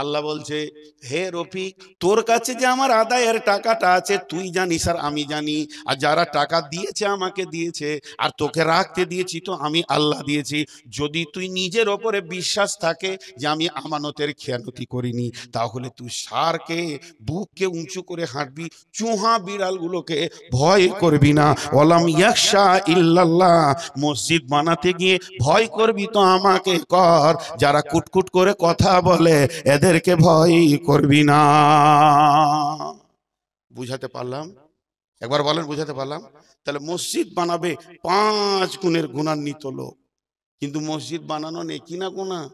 আল্লাহ বলছে, হে রফিক, তোর কাছে যে আমার আদায়ের টাকাটা আছে তুই জানিস আর আমি জানি, আর যারা টাকা দিয়েছে আমাকে দিয়েছে, আর তোকে রাখতে দিয়েছি তো আমি আল্লাহ দিয়েছি। যদি তুই নিজের ওপরে বিশ্বাস থাকে যে আমি আমানতের খেয়ানতি করিনি, তাহলে তুই সারকে বুককে উঁচু করে হাঁটবি, চুহা বিড়ালগুলোকে ভয় করবি না। ওয়ালাম ইয়াখশা ইল্লাল্লাহ, মসজিদ বানাতে গিয়ে ভয় করবি তো আমাকে কর, যারা কুটকুট করে কথা বলে এদেরকে ভয় করবি না। বুঝাতে পারলাম? একবার বলেন, বুঝাতে পারলাম? তাহলে মসজিদ বানাবে 5 গুণের গুণান্বিত লোক, কিন্তু মসজিদ বানানো নেকি না গুনাহ?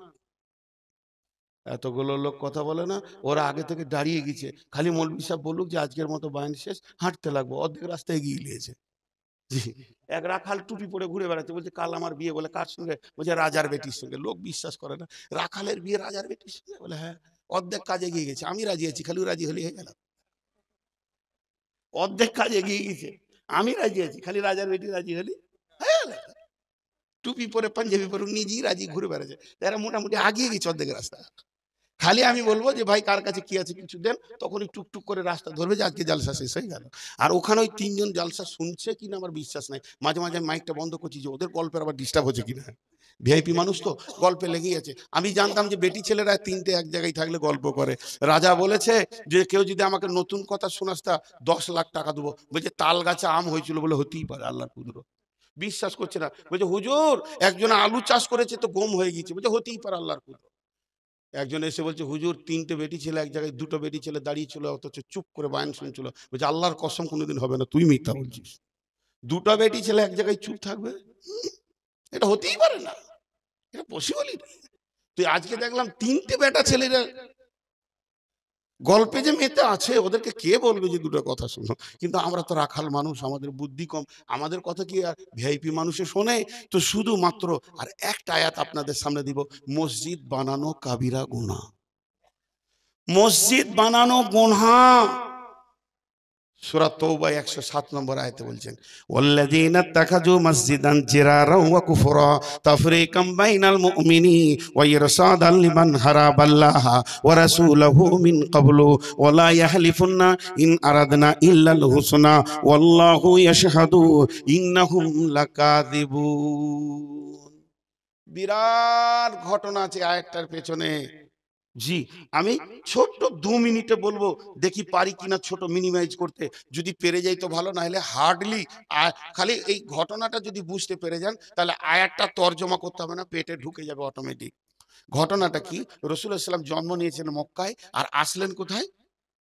এতগুলো লোক কথা বলে না, ওরা আগে থেকে দাঁড়িয়ে গেছে, খালি মৌলভী সাহেব বলুক যে আজকের মতো বয়ান শেষ, হাঁটতে লাগবো, অর্ধেক রাস্তায় এগিয়ে নিয়েছে। জি, এক রাখাল টুপি পরে ঘুরে বেড়াচ্ছে, বলছে কাল আমার বিয়ে, বলে কার সঙ্গে? বলছে রাজার বেটির সঙ্গে। লোক বিশ্বাস করে না, রাখালের বিয়ে রাজার বেটির সঙ্গে? বলে হ্যাঁ। অর্ধেক কাজে এগিয়ে গেছে, আমি রাজি আছি, খালি রাজি হলে হয়ে গেল। অর্ধেক কাজ এগিয়ে গেছে, আমি রাজি আছি, খালি রাজার বেটি রাজি হলি হয়ে গেল। টুপি পরে পাঞ্জাবি পরে নিজেই রাজি ঘুরে বেড়াচ্ছে, তারা মোটামুটি আগিয়ে গেছে অর্ধেক রাস্তা। খালি আমি বলবো যে ভাই কার কাছে কি আছে কিছু দেন, তখনই টুকটুক করে রাস্তা ধরবে যে আজকে জালসা শেষ হয়ে গেল। আর ওখানে ওই 3 জন জালসা শুনছে কিনা আমার বিশ্বাস নাই। মাঝে মাঝে আমি মাইকটা বন্ধ করছি যে ওদের গল্পের আবার ডিস্টার্ব হচ্ছে কিনা। ভিআইপি মানুষ তো গল্পে লেগেই আছে। আমি জানতাম যে বেটি ছেলেরা 3টে এক জায়গায় থাকলে গল্প করে। রাজা বলেছে যে কেউ যদি আমাকে নতুন কথা শোনাস তা 10 লাখ টাকা দেবো। বলছে তাল গাছে আম হয়েছিল, বলে হতেই পারে, আল্লাহর কুদরত। বিশ্বাস করছে না, বলছে হুজুর একজন আলু চাষ করেছে তো গম হয়ে গেছে, বলছে হতেই পারে, আল্লাহর কুদরত। একজন এসে বলছে হুজুর 3টে বেটি ছেলে এক জায়গায়, 2টো বেটি ছেলে দাঁড়িয়ে ছিল, অথচ চুপ করে বয়ান শুনছিল। বলছে আল্লাহর কসম কোনোদিন হবে না, তুই মিথ্যা বলছিস। 2টো বেটি ছেলে এক জায়গায় চুপ থাকবে? এটা হতেই পারে না, এটা পসিবলই না। তুই আজকে দেখলাম 3টে বেটা ছেলেরা গল্পে যে মেতে আছে, ওদেরকে কে বলবে যে 2টো কথা শুনো? কিন্তু আমরা তো রাখাল মানুষ, আমাদের বুদ্ধি কম, আমাদের কথা কি আর ভিআইপি মানুষে শোনে? তো শুধুমাত্র আর একটা আয়াত আপনাদের সামনে দিব, মসজিদ বানানো কাবিরা গুনাহ। মসজিদ বানানো গুনাহ। সূরা তওবা 107 নম্বর আয়াতে বলছেন, ওয়াল্লাযীনা ইত্তাখাযু মাসজিদান জিরারা ওয়া কুফরা তাফরীকাম বাইনাল মুমিনি ওয়া ইরসাদান লিমান হারাবাল্লাহা ওয়া রাসূলুহু মিন ক্বাবলু ওয়া লা ইয়াহলিফুন্না ইন আরাদনা ইল্লাল হুসনা ওয়াল্লাহু ইয়াশহাদু ইন্নাহুম লাকাযিবুন। বিরাট ঘটনা আছে আয়াতটার পেছনে। জি, আমি ছোট্ট 2 মিনিটে বলবো, দেখি পারি কিনা ছোট মিনিমাইজ করতে। যদি পেরে যাই তো ভালো, না হলে হার্ডলি খালি এই ঘটনাটা যদি বুঝতে পেরে যান, তাহলে আয়াতটা তর্জমা করতে হবে না, পেটে ঢুকে যাবে অটোমেটিক। ঘটনাটা কি, রাসূলুল্লাহ সাল্লাল্লাহু আলাইহি ওয়াসাল্লাম জন্ম নিয়েছেন মক্কায়, আর আসলেন কোথায়?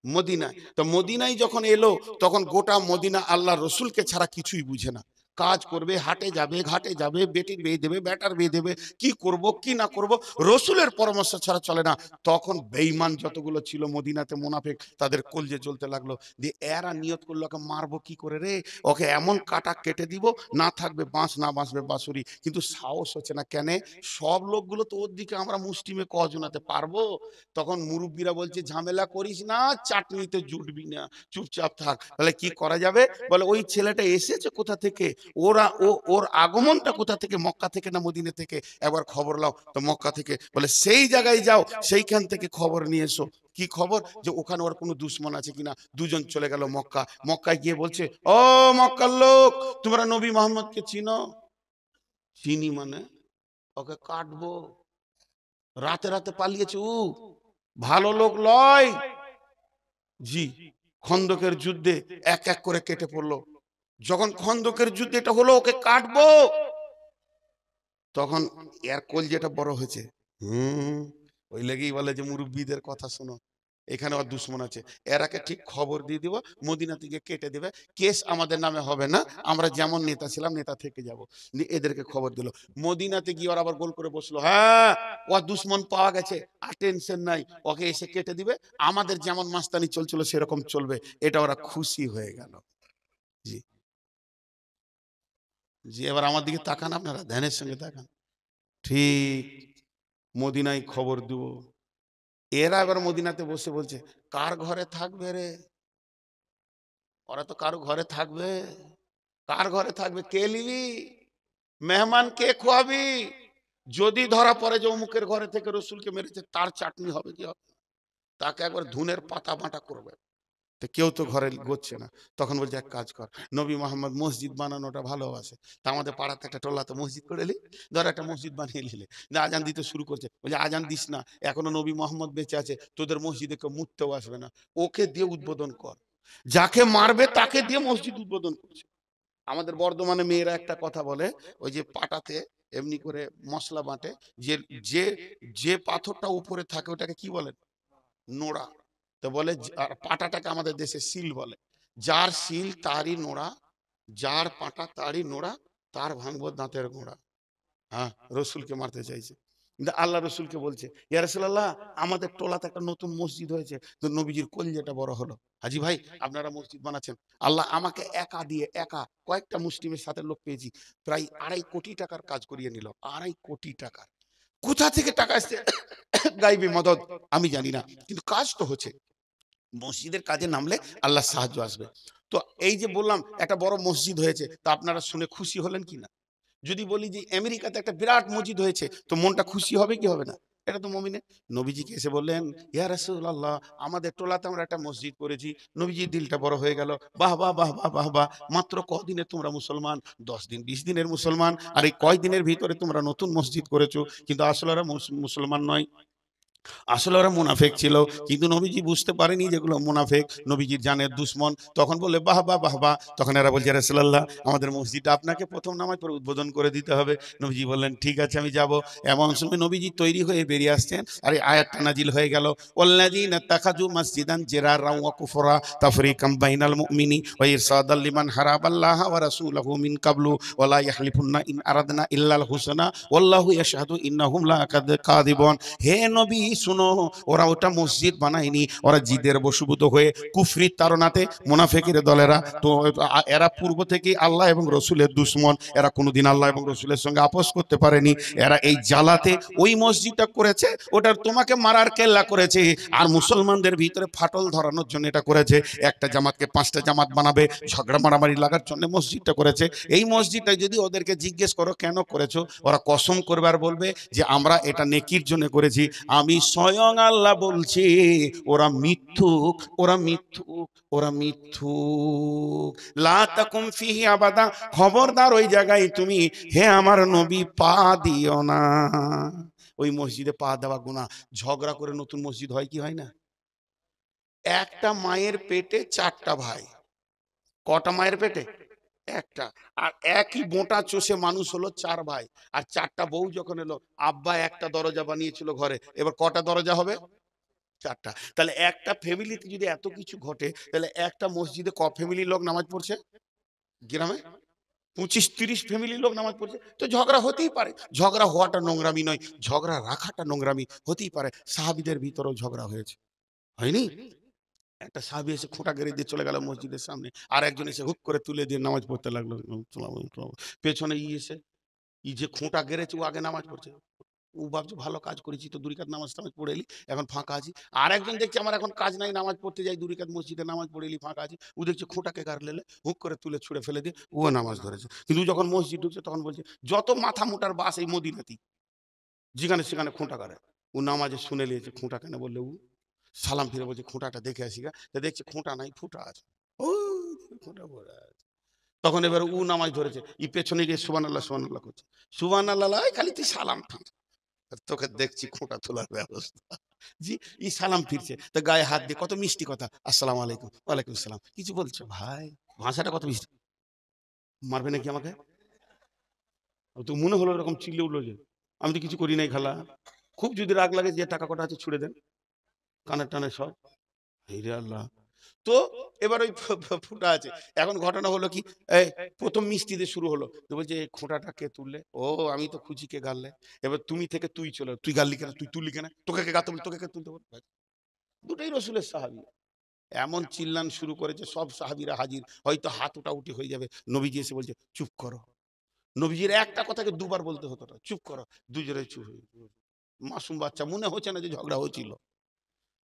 মদিনায়। তো মদিনায় যখন এলো, তখন গোটা মদিনা আল্লাহ রসুলকে ছাড়া কিছুই বুঝে না। কাজ করবে, হাটে যাবে, ঘাটে যাবে, বেটির বিয়ে দেবে, বেটার বিয়ে দেবে, কি করব কি না করব, রসুলের পরামর্শ ছাড়া চলে না। তখন বেঈমান যতগুলো ছিল মদিনাতে, মুনাফিক, তাদের কলজে জ্বলতে লাগলো। দিয়ে এরা নিয়ত করলো ওকে মারবো কি করে রে, ওকে এমন কাটা কেটে দিব, না থাকবে বাঁশ না বাঁচবে বাঁশুরি। কিন্তু সাহস হচ্ছে না, কেন? সব লোকগুলো তো ওর দিকে, আমরা মুষ্টিমে কজনাতে পারবো? তখন মুরব্বীরা বলছে ঝামেলা করিস না, চাটনিতে জুটবি না, চুপচাপ থাক। তাহলে কি করা যাবে? বলে ওই ছেলেটা এসেছে কোথা থেকে, ওর আগমনটা কোথা থেকে, মক্কা থেকে না মদিনা থেকে, একবার খবর লাও। তো মক্কা থেকে। বলে সেই জায়গায় যাও, সেইখান থেকে খবর নিয়ে এসো। কি খবর? যে ওখানে ওর কোনো দুশ্মন আছে কিনা। 2জন চলে গেল মক্কা। মক্কায় গিয়ে বলছে, ও মক্কার লোক, তোমরা নবী মোহাম্মদকে চিনো? চিনি মানে? ওকে কাটবো। রাতে রাতে পালিয়েছে ও, ভালো লোক লয়। জি, খন্দকের যুদ্ধে এক এক করে কেটে পড়লো। যখন খন্দকের যুদ্ধে এটা হলো, ওকে কাটবো, তখন এর কলজেটা বড় হয়েছে। ওই লেগেই বলে যে মুরব্বীদের কথা শোনো, এখানে ওর দুশ্মন আছে, এরাকে ঠিক খবর দিয়ে দিব, মদিনা থেকে কেটে দেবে, কেস আমাদের নামে হবে না, আমরা যেমন নেতা ছিলাম নেতা থেকে যাব। এদেরকে খবর দিল। মদিনাতে গিয়ে ওরা আবার গোল করে বসলো, হ্যাঁ ও দুশ্মন পাওয়া গেছে, আর টেনশন নাই, ওকে এসে কেটে দিবে, আমাদের যেমন মাস্তানি চলছিল সেরকম চলবে। এটা ওরা খুশি হয়ে গেল। জি জি, এবার আমার দিকে তাকান, আপনারা ধ্যানের সঙ্গে তাকান। ঠিক মদিনায় খবর দেব, এরা এবার মদিনাতে বসে বলছে, কার ঘরে থাকবে রে? ওরা তো কারো ঘরে থাকবে? কার ঘরে থাকবে? কে লিবি? মেহমান কে খোয়াবি? যদি ধরা পড়ে যে অমুকের ঘরে থেকে রসুলকে মেরেছে, তার চাটনি হবে কি হবে? তাকে একবার ধুনের পাতা বাটা করবে। তো কেউ তো ঘরে গোচ্ছে না। তখন বলছে এক কাজ কর, নবী মোহাম্মদ মসজিদ বানানোটা ভালোবাসে, তা আমাদের পাড়াতে একটা টোলাতে মসজিদ করে এলি, ধর একটা মসজিদ বানিয়ে নিলে, আজান দিতে শুরু করছে, বলছে আজান দিস না, এখনো নবী মোহাম্মদ বেঁচে আছে, তোদের মসজিদে কেউ মুততেও আসবে না, ওকে দিয়ে উদ্বোধন কর। যাকে মারবে তাকে দিয়ে মসজিদ উদ্বোধন করছে। আমাদের বর্ধমানে মেয়েরা একটা কথা বলে, ওই যে পাটাতে এমনি করে মশলা বাটে, যে যে যে পাথরটা উপরে থাকে ওটাকে কি বলে? নোড়া। তো বলে আর পাটাটাকে আমাদের দেশে শিল বলে, যার শিল তারই নোড়া, যার পাটা তারই নোড়া, তার ভাঙবো দাঁতের গোড়া। হ্যাঁ, রসুলকে মারতে চাইছে। কিন্তু আল্লাহ রসুলকে বলছে, ইয়া রাসূলুল্লাহ, আমাদের টোলাতে একটা নতুন মসজিদ হয়েছে, তো নবীজির কলিজাটা বড় হলো, হাজি ভাই আপনারা মসজিদ বানাচ্ছেন, আল্লাহ আমাকে একা দিয়ে, একা কয়েকটা মুসলিমের সাথে লোক পেয়েছি, প্রায় 2.5 কোটি টাকার কাজ করিয়ে নিল। 2.5 কোটি টাকার কোথা থেকে টাকা আসছে গাইবি মদদ আমি জানি না, কিন্তু কাজ তো হচ্ছে। মসজিদের কাজে নামলে আল্লাহ সাহায্য আসবে। তো এই যে বললাম একটা বড় মসজিদ হয়েছে, তা আপনারা শুনে খুশি হলেন কি না? যদি বলি যে আমেরিকাতে একটা বিরাট মসজিদ হয়েছে, তো মনটা খুশি হবে কি হবে না? এটা তো মুমিনের। নবীজিকে এসে বললেন, ইয়া রাসূলুল্লাহ, আমাদের টোলাতে আমরা একটা মসজিদ করেছি। নবীজির দিলটা বড় হয়ে গেল, বাহ বাহ বাহ বাহ বাহ বাহ, মাত্র কদিনে তোমরা মুসলমান, 10 দিন 20 দিনের মুসলমান, আর এই কয়দিনের ভিতরে তোমরা নতুন মসজিদ করেছো, কিন্তু আসলে ওরা মুসলমান নয়, আসলে ওরা মুনাফেক ছিল, কিন্তু নবীজি বুঝতে পারেনি যেগুলো মুনাফেক, নবীজির জানের দুশ্মন। তখন বলে বাহ বাহ বাহ বাহ, তখন এরা বলছে রাসূলুল্লাহ, আমাদের মসজিদটা আপনাকে প্রথম নামাজ পড়ে উদ্বোধন করে দিতে হবে। নবীজি বললেন ঠিক আছে আমি যাব। এমন সময় নবীজি তৈরি হয়ে বেরিয়ে আসছেন, আর এই আয়াতটা নাজিল হয়ে গেল, ওয়াল্লাযীনা তাখাযু মাসজিদান জিরারাও ওয়া কুফরা তাফরিকাম বাইনাল মুমিনি ওয়া ইরসাদাল লিমান হারাবাল্লাহ ওয়া রাসূলুহু মিন কাবলু ওয়া লা ইয়াহলিফুন্না ইন আরাদনা ইল্লাল হুসনা ওয়াল্লাহু ইয়াশহাদু ইন্নাহুম লাকাযিবুন। হে নবী শুনো, ওরা ওটা মসজিদ বানায়নি, ওরা জিদের বশীভূত হয়ে কুফরির তাড়নাতে মুনাফিকের দলেরা, তো এরা পূর্ব থেকে আল্লাহ এবং রসুলের দুশমন, এরা কোনোদিন আল্লাহ এবং রসুলের সঙ্গে আপোষ করতে পারেনি, এরা এই জ্বালাতে ওই মসজিদটা করেছে, ওটা তোমাকে মারার কেল্লা করেছে, আর মুসলমানদের ভিতরে ফাটল ধরানোর জন্য এটা করেছে, একটা জামাতকে 5টা জামাত বানাবে, ঝগড়া মারামারি লাগার জন্য মসজিদটা করেছে। এই মসজিদটা যদি ওদেরকে জিজ্ঞেস করো কেন করেছো, ওরা কসম করবে আর বলবে যে আমরা এটা নেকির জন্য করেছি। আমি স্বয়ং আল্লাহ বলছি, ওরা মিথ্যুক, ওরা মিথ্যুক, ওরা মিথ্যুক। লা তাকুম ফিহি আবাদা, খবরদার ওই জায়গায় তুমি হে আমার নবী পা দিও না। ওই মসজিদে পা দেওয়া গুনাহ। ঝগড়া করে নতুন মসজিদ হয় কি হয় না? একটা মায়ের পেটে 4টা ভাই। কটা মায়ের পেটে? একটা। আর একই বোঁটা চষে মানুষ হলো 4 ভাই, আর 4টা বউ যখন এলো, আব্বা একটা দরজা বানিয়েছিল ঘরে, এবার কটা দরজা হবে? 4টা। তাহলে একটা ফ্যামিলিতে যদি এত কিছু ঘটে, তাহলে একটা মসজিদে ক ফ্যামিলির লোক নামাজ পড়ছে? গ্রামে 25-30 ফ্যামিলির লোক নামাজ পড়ছে, তো ঝগড়া হতেই পারে। ঝগড়া হওয়াটা নোংরামি নয়, ঝগড়া রাখাটা নোংরামি হতেই পারে। সাহাবীদের ভিতরেও ঝগড়া হয়েছে, হয়নি? একটা সাহাবী এসে খোঁটা গেড়ে দিয়ে চলে গেল মসজিদের সামনে, আর একজন এসে হুক করে তুলে দিয়ে নামাজ পড়তে লাগলো। পেছনে এসে যে খোঁটা গেড়েছে ও আগে নামাজ পড়ছে। ও ভাবছে ভালো কাজ করেছি, তো 2 রাকাত নামাজ টামাজ পড়ে এলি, এখন ফাঁকা আছি। আর একজন দেখছে আমার এখন কাজ নাই, নামাজ পড়তে যাই, 2 রাকাত মসজিদে নামাজ পড়ে এলি, ফাঁকা আছি। ও দেখছে খোঁটাকে গাড়লেলে হুক করে তুলে ছুঁড়ে ফেলে দিয়ে ও নামাজ ধরেছে। কিন্তু যখন মসজিদ ঢুকছে তখন বলছে যত মাথা মোটার বাস এই মদিনাতেই, যেখানে সেখানে খোঁটা গাড়ে। ও নামাজে শুনে নিয়েছে খোঁটা কেন বললে, ও সালাম ফিরে বলছে খোঁটাটা দেখে আসি গা, তা দেখছে খোঁটা নাই, ফুটা আছে। ও খোঁটা পড়ে আছে। তখন এবার ও নামাজ ধরেছে, ই পেছনে গিয়ে সুবহানাল্লাহ সুবহানাল্লাহ করছে। সুবহানাল্লাহ খালি তুই সালাম ফির, আর তোকে দেখছি খোঁটা তোলার ব্যবস্থা। জি, ই সালাম ফিরছে, তো গায়ে হাত দিয়ে কত মিষ্টি কথা, আসসালামু আলাইকুম, ওয়ালাইকুম সালাম, কিছু বলছো ভাই, ভাষাটা কত মিষ্টি। মারবে নাকি আমাকে? তো মনে হলো এরকম চিল্লে উঠলো যে আমি তো কিছু করি নাই খালা। খুব যদি রাগ লাগে, যে টাকা কটা আছে ছুড়ে দেন, কানের টানে সব। এই রে আল্লাহ। তো এবার ওই ফুটা আছে। এখন ঘটনা হলো কি, এই প্রথম মিষ্টি দিয়ে শুরু হলো, তো বলছে এই খোঁটাটা কে তুললে? ও আমি তো খুঁজিকে গাললে। এবার তুমি থেকে তুই চলে, তুই গাললি কেন, তুই তুললি কেন, তোকে কে গাতে বল, তোকে কে তুলতে বল? দুটোই রসুলের সাহাবী। এমন চিল্লান শুরু করেছে, সব সাহাবীরা হাজির, হয়তো হাত উঠাউটি হয়ে যাবে। নবীজি এসে বলছে চুপ করো। নবীজির একটা কথাকে দুবার বলতে হতো না, চুপ করো। দুজনে চুপ হয়ে গেল। মাসুম বাচ্চা, মনে হচ্ছে না যে ঝগড়া হয়েছিল।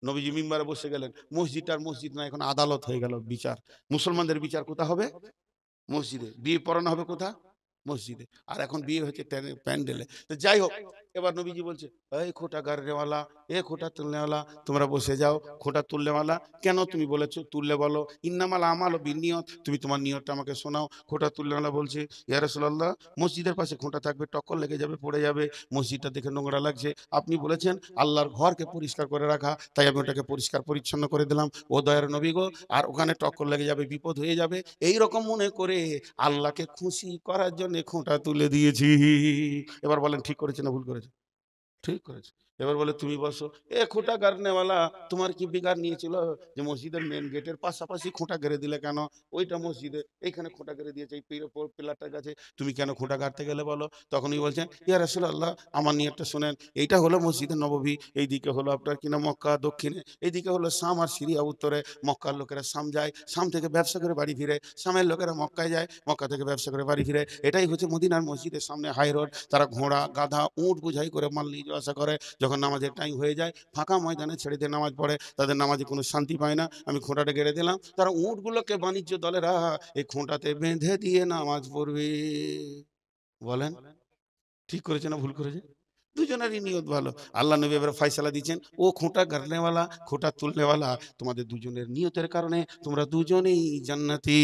নবীজি মিম্বারে বসে গেলেন, মসজিদটার মসজিদ না, এখন আদালত হয়ে গেল, বিচার। মুসলমানদের বিচার কোথা হবে? মসজিদে। বিয়ে পড়ানো হবে কোথা? মসজিদে, আর এখন বিয়ে হয়েছে প্যান্ডেলে। তো যাই হোক, এবার নবীজি বলছে, এই খোঁটা গাড়নেওয়ালা, এ খোঁটা তুলনেওয়ালা, তোমরা বসে যাও। খোঁটা তুলনেওয়ালা, কেন তুমি বলেছো, তুললে বলো। ইন্নামাল আমাল বিনিয়ত, তুমি তোমার নিয়তটা আমাকে শোনাও। খোঁটা তুলনেওয়ালা বলছে, ইয়া রাসূলুল্লাহ, মসজিদের পাশে খোঁটা থাকবে, টক্কর লেগে যাবে, পড়ে যাবে, মসজিদটা দেখে নোংরা লাগছে। আপনি বলেছেন আল্লাহর ঘরকে পরিষ্কার করে রাখা, তাই আমি ওটাকে পরিষ্কার পরিচ্ছন্ন করে দিলাম, ও দয়ার নবী গো। আর ওখানে টক্কর লেগে যাবে, বিপদ হয়ে যাবে, এই রকম মনে করে আল্লাহকে খুশি করার জন্য খোঁটা তুলে দিয়েছি। এবার বলেন ঠিক করেছে না ভুল করেছে? ঠিক করেছে। এবার বলে তুমি বসো। এ খোঁটা গাড়নেওয়ালা, তোমার কি বিগার নিয়েছিল যে মসজিদের মেন গেটের পাশাপাশি খোঁটা গেড়ে দিলে কেন? ওইটা মসজিদে, এইখানে খোঁটা গেড়ে দিয়েছে এই পিলারটার কাছে, তুমি কেন খোঁটা গাড়তে গেলে বলো? তখনই বলছেন, ইয়া রাসূলুল্লাহ, আমার নিয়তটা শোনেন। এইটা হলো মসজিদে নববী, এইদিকে হলো আপনার কিনা মক্কা দক্ষিণে, এইদিকে হলো শাম আর সিরিয়া উত্তরে। মক্কার লোকেরা শাম যায়, শাম থেকে ব্যবসা করে বাড়ি ফিরে, শামের লোকেরা মক্কায় যায়, মক্কা থেকে ব্যবসা করে বাড়ি ফিরে। এটাই হচ্ছে মদিনার মসজিদের সামনে হাই রোড। তারা ঘোড়া গাধা উঁট বুঝাই করে মাল নিয়ে যাওয়া আসা করে। যখন নামাজের টাইম হয়ে যায়, ফাঁকা ময়দানে ছেড়ে দিয়ে নামাজ পড়ে, তাদের নামাজে কোনো শান্তি পায় না। আমি খোঁটাটা গেড়ে দিলাম, তারা উঁটগুলোকে বাণিজ্য দলেরা এই খোঁটাতে বেঁধে দিয়ে নামাজ পড়বে। বলেন ঠিক করেছে না ভুল করেছে? দুজনেরই নিয়ত ভালো। আল্লাহ নবী এবার ফয়সালা দিচ্ছেন, ও খোঁটা গাড়নেওয়ালা, খোঁটা তুলনেওয়ালা, তোমাদের দুজনের নিয়তের কারণে তোমরা দুজনেই জান্নাতি।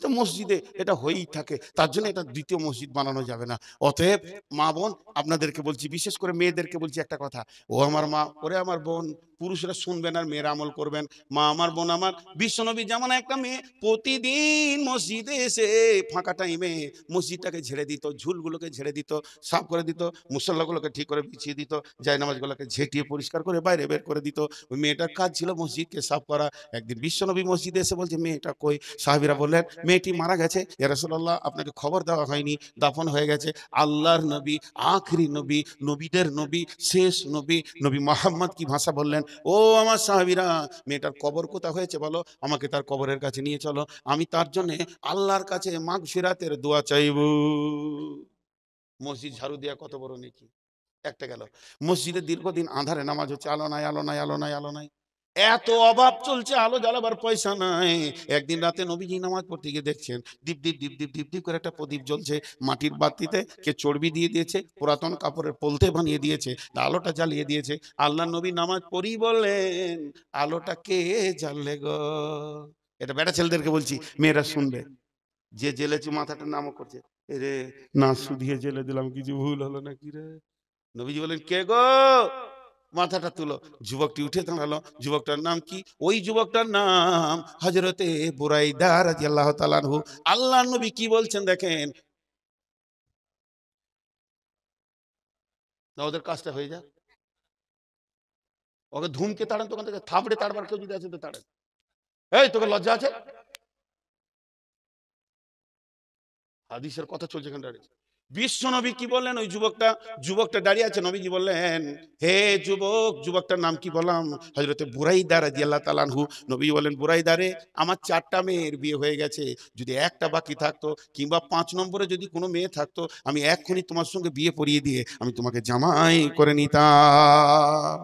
তো মসজিদে এটা হয়েই থাকে, তার জন্য এটা দ্বিতীয় মসজিদ বানানো যাবে না। অতএব মা বোন, আপনাদেরকে বলছি, বিশেষ করে মেয়েদেরকে বলছি একটা কথা, ও আমার মা, ওরে আমার বোন, পুরুষরা শুনবেন আর মেয়েরা আমল করবেন। মা আমার, বোন আমার, বিশ্বনবী যেমন একটা মেয়ে প্রতিদিন মসজিদে এসে ফাঁকা টাইমে মসজিদটাকে ঝেড়ে দিত, ঝুলগুলোকে ঝেড়ে দিত, সাফ করে দিত, মুসল্লাগুলোকে ঠিক করে বিছিয়ে দিত, জায়নামাজগুলোকে ঝেঁটিয়ে পরিষ্কার করে বাইরে বের করে দিত। ওই মেয়েটার কাজ ছিল মসজিদকে সাফ করা। একদিন বিশ্বনবী মসজিদে এসে বলছে, মেয়েটা কই? সাহাবীরা বললেন, মেয়েটি মারা গেছে ইয়া রাসূলুল্লাহ, আপনাকে খবর দেওয়া হয়নি, দাফন হয়ে গেছে। আল্লাহর নবী, আখরি নবী, নবীদের নবী, শেষ নবী, নবী মুহাম্মদ কি ভাষা বললেন, ও আমার সাহাবীরা, মেয়েটার কবর কোথায় হয়েছে বলো, আমাকে তার কবরের কাছে নিয়ে চলো, আমি তার জন্য আল্লাহর কাছে মাগফিরাতের দোয়া চাইব। মসজিদ ঝাড়ু দেওয়া কত বড় নেকি। একটা গেল। মসজিদে দীর্ঘদিন আঁধারে নামাজ হচ্ছে, আলো নাই, আলো নাই, আলো নাই, আলো নাই, এত অভাব চলছে, আলো জ্বালাবার পয়সা নাই। একদিন রাতে নবীজি নামাজ পড়তে গিয়ে দেখছেন দীপ দীপ দীপ দীপ দীপ দীপ করে একটা প্রদীপ জ্বলছে, মাটির বাতিতে কে চর্বি দিয়ে দিয়েছে, পুরাতন কাপড়ের পলতে বানিয়ে দিয়েছে, আলোটা জ্বালিয়ে দিয়েছে। আল্লাহ নবী নামাজ পড়ি বললেন, আলোটা কে জ্বাললে গো? এটা বেটা ছেলেদেরকে বলছি, মেয়েরা শুনবে। যে জেলেছে মাথাটা নামও করছে, এরে না শুধিয়ে জেলে দিলাম, কিছু ভুল হলো নাকি রে? নবীজি বলেন, কে গো? মাথাটা তুলো। যুবকটি উঠে দাঁড়ালো। যুবকটার নাম কি? ওই যুবকটার নাম হযরতে বুরাইদা রাদিয়াল্লাহু তাআলা আনহু। আল্লাহর নবী কি বলছেন দেখেন, না ওদের কাজটা হয়ে যাক, ওকে ধুমকে তাড়ান, তোখান থেকে থাবড়ে তাড়বার কেউ যদি আছে তো তাড়ান। এই তোকে লজ্জা আছে? হাদিসের কথা চলছে এখানে দাঁড়িয়ে। বিশ্ব নবী কি বললেন? ওই যুবকটা দাঁড়িয়ে আছে, নবীজি বললেন, হে যুবক, যুবকটার নাম কি বললাম? হযরতে বুরাইদা রাদিয়াল্লাহু তাআলা আনহু। নবী বলেন, বুরাইদা রে, আমার 4টা মেয়ের বিয়ে হয়ে গেছে, যদি একটা বাকি থাকতো কিংবা 5 নম্বরে যদি কোনো মেয়ে থাকতো, আমি এক্ষুনি তোমার সঙ্গে বিয়ে পড়িয়ে দিয়ে আমি তোমাকে জামাই করে নিতাম।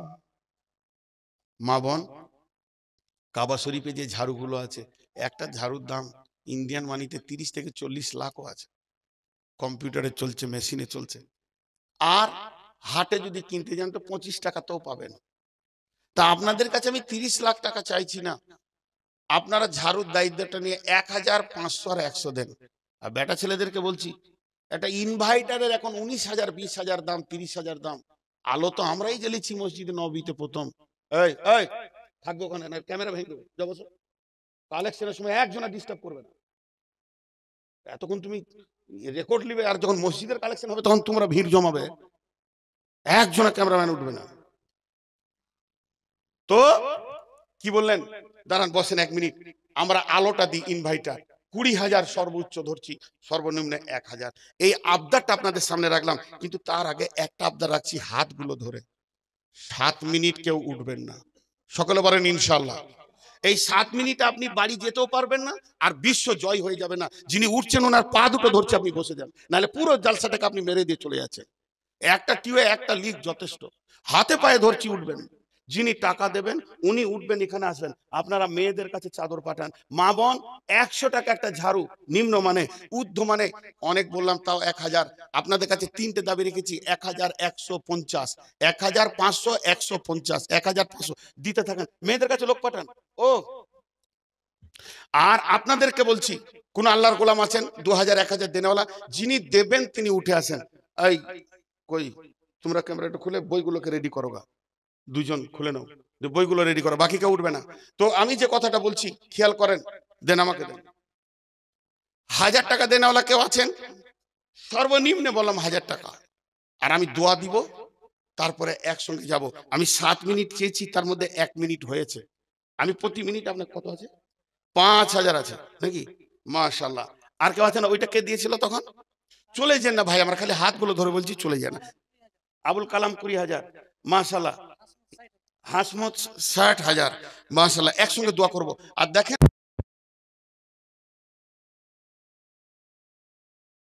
মা বোন, কাবা শরীফে যে ঝাড়ুগুলো আছে, একটা ঝাড়ুর দাম ইন্ডিয়ান মানিতে 30 থেকে 40 লাখও আছে। কম্পিউটারে চলছে, মেশিনে চলছে। আর হাটে যদি কিনতে যান তো 25 টাকাতেও পাবেন। তা আপনাদের কাছে আমি 30 লাখ টাকা চাইছি না, আপনারা ঝাড়ুর দায়িত্বটা নিয়ে 1500 আর 100 দেন। আর বেটা ছেলেদেরকে বলছি, একটা ইনভাইটারের এখন 19,000 20,000 দাম, 30,000 দাম। আলো তো আমরাই জ্বেলেছি মসজিদে নববীতে প্রথম। এই এই থাকবে ওখানে, না ক্যামেরা ভেঙে দেবো, যাবো। কালেকশনের সময় একজনা ডিস্টার্ব করবে না। এতক্ষণ তুমি রেকর্ড নিবে, আর যখন মসজিদের কালেকশন হবে তখন তোমরা ভিড় জমাবে, একজনা ক্যামেরাম্যান উঠবে না। তো কি বললেন? দাঁড়ান, বসেন 1 মিনিট। আমরা আলোটা দিই ইনভাইটার 20,000 সর্বোচ্চ ধরছি, সর্বনিম্ন 1,000। এই আবদারটা আপনাদের সামনে রাখলাম, কিন্তু তার আগে একটা আবদার রাখছি, হাতগুলো ধরে 7 মিনিট কেউ উঠবেন না। সকলে বলেন ইনশাআল্লাহ। এই 7 মিনিটে আপনি বাড়ি যেতেও পারবেন না, আর বিশ্ব জয় হয়ে যাবে না। যিনি উঠছেন ওনার পা দুটো ধরছে, আপনি বসে যান, নাহলে পুরো জালসাটাকে আপনি মেরে দিয়ে চলে যাচ্ছেন। একটা টিউবে একটা লিক যথেষ্ট। হাতে পায়ে ধরছি, উঠবেন। যিনি টাকা দেবেন উনি উঠবেন, এখানে আসবেন। আপনারা মেয়েদের কাছে চাদর পাঠান। মা বোন 100 টাকা একটা ঝাড়ু, নিম্ন মানে, ঊর্ধ্ব মানে অনেক বললাম তাও 1000। আপনাদের কাছে তিনটে দাবি রেখেছি, 1150, 1500, 150, 1500 দিতে থাকেন। মেয়েদের কাছে লোক পাঠান। ও আর আপনাদেরকে বলছি, কোন আল্লাহর গোলাম আছেন 2000 1000 দেনেওয়ালা, যিনি দেবেন তিনি উঠে আসেন। এই কই, তোমরা ক্যামেরা একটু খুলে বইগুলোকে রেডি করো গা, দুজন খুলে নাও, যে বইগুলো রেডি করো, বাকি কেউ উঠবে না। তো আমি যে কথাটা বলছি খেয়াল করেন, দেন আমাকে দেন। 1000 টাকা দেনেওয়ালা কেউ আছেন? সর্বনিম্নে বললাম 1000 টাকা। আর আমি দোয়া দিব, তারপরে একসঙ্গে যাব। আমি 7 মিনিট চেয়েছি, তার মধ্যে 1 মিনিট হয়েছে। আমি প্রতি মিনিট আপনার কত আছে? 5000 আছে নাকি? মাশাআল্লাহ। আর কেউ আছে না? ওইটা কে দিয়েছিল তখন? চলে যান না ভাই, আমার খালি হাতগুলো ধরে বলছি, চলে যান না। আবুল কালাম 20,000, মাশাআল্লাহ। হাসমত 60,000, মাশাআল্লাহ। একসঙ্গে দোয়া করব। আর দেখেন